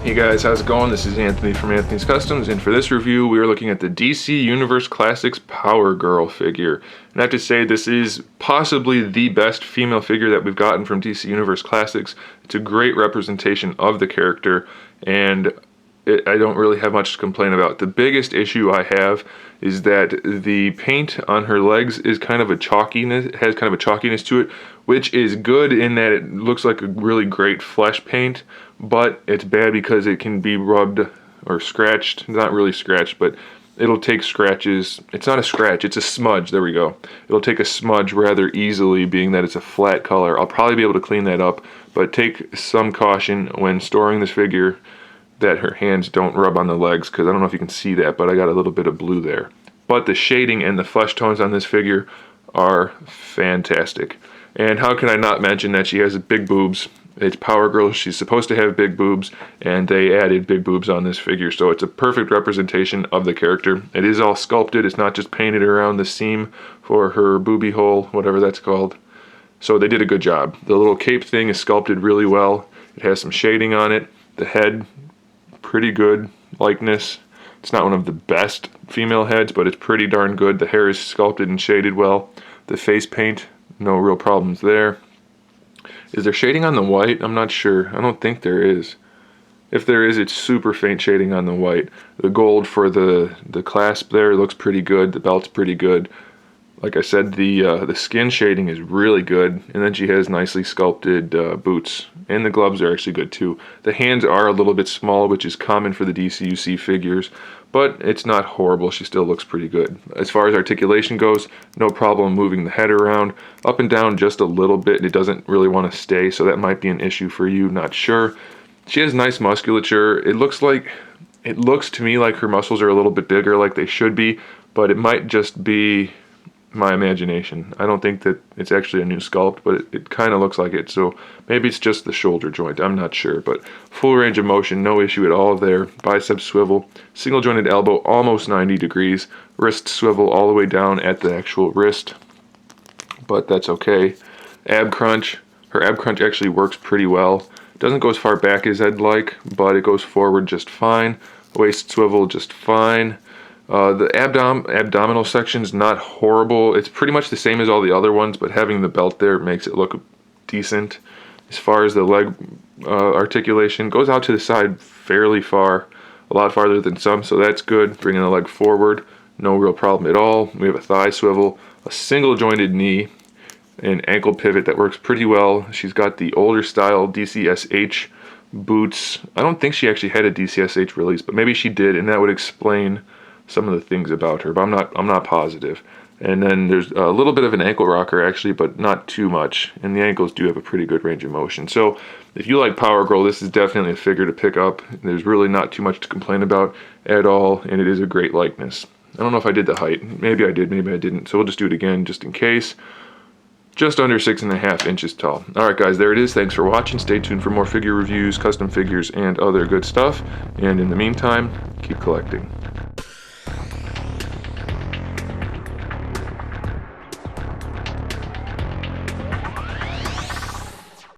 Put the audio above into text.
Hey guys, how's it going? This is Anthony from Anthony's Customs, and for this review we are looking at the DC Universe Classics Power Girl figure. And I have to say, this is possibly the best female figure that we've gotten from DC Universe Classics. It's a great representation of the character, and I don't really have much to complain about. The biggest issue I have is that the paint on her legs is kind of a chalkiness, has kind of a chalkiness to it, which is good in that it looks like a really great flesh paint, but it's bad because it can be rubbed or scratched. Not really scratched, but it'll take scratches. It's not a scratch, it's a smudge. There we go. It'll take a smudge rather easily, being that it's a flat color. I'll probably be able to clean that up, but take some caution when storing this figure that her hands don't rub on the legs, because I don't know if you can see that, but I got a little bit of blue there. But the shading and the flesh tones on this figure are fantastic. And how can I not mention that she has big boobs? It's Power Girl, she's supposed to have big boobs, and they added big boobs on this figure, so it's a perfect representation of the character. It is all sculpted, it's not just painted around the seam for her booby hole, whatever that's called. So they did a good job. The little cape thing is sculpted really well. It has some shading on it. The head, pretty good likeness. It's not one of the best female heads, but it's pretty darn good. The hair is sculpted and shaded well. The face paint, no real problems there. Is there shading on the white? I'm not sure. I don't think there is. If there is, it's super faint shading on the white. The gold for the clasp there looks pretty good. The belt's pretty good. Like I said, the skin shading is really good, and then she has nicely sculpted boots, and the gloves are actually good too. The hands are a little bit small, which is common for the DCUC figures, but it's not horrible. She still looks pretty good. As far as articulation goes, no problem moving the head around, up and down just a little bit. It doesn't really want to stay, so that might be an issue for you, not sure. She has nice musculature. It looks to me like her muscles are a little bit bigger, like they should be, but it might just be my imagination. I don't think that it's actually a new sculpt, but it kind of looks like it, so maybe it's just the shoulder joint, I'm not sure. But full range of motion, no issue at all there. Bicep swivel, single jointed elbow almost 90 degrees, wrist swivel all the way down at the actual wrist, but that's okay. Ab crunch, her ab crunch actually works pretty well. It doesn't go as far back as I'd like, but it goes forward just fine. Waist swivel just fine. The abdominal section's not horrible. It's pretty much the same as all the other ones, but having the belt there makes it look decent. As far as the leg articulation, goes out to the side fairly far, a lot farther than some, so that's good. Bringing the leg forward, no real problem at all. We have a thigh swivel, a single jointed knee, an ankle pivot that works pretty well. She's got the older style DCSH boots. I don't think she actually had a DCSH release, but maybe she did, and that would explain some of the things about her, but I'm not positive. And then there's a little bit of an ankle rocker actually, but not too much, and the ankles do have a pretty good range of motion. So if you like Power Girl, this is definitely a figure to pick up. There's really not too much to complain about at all, and it is a great likeness. I don't know if I did the height. Maybe I did, maybe I didn't, so we'll just do it again just in case. Just under 6.5 inches tall. Alright guys, there it is. Thanks for watching. Stay tuned for more figure reviews, custom figures, and other good stuff. And in the meantime, keep collecting.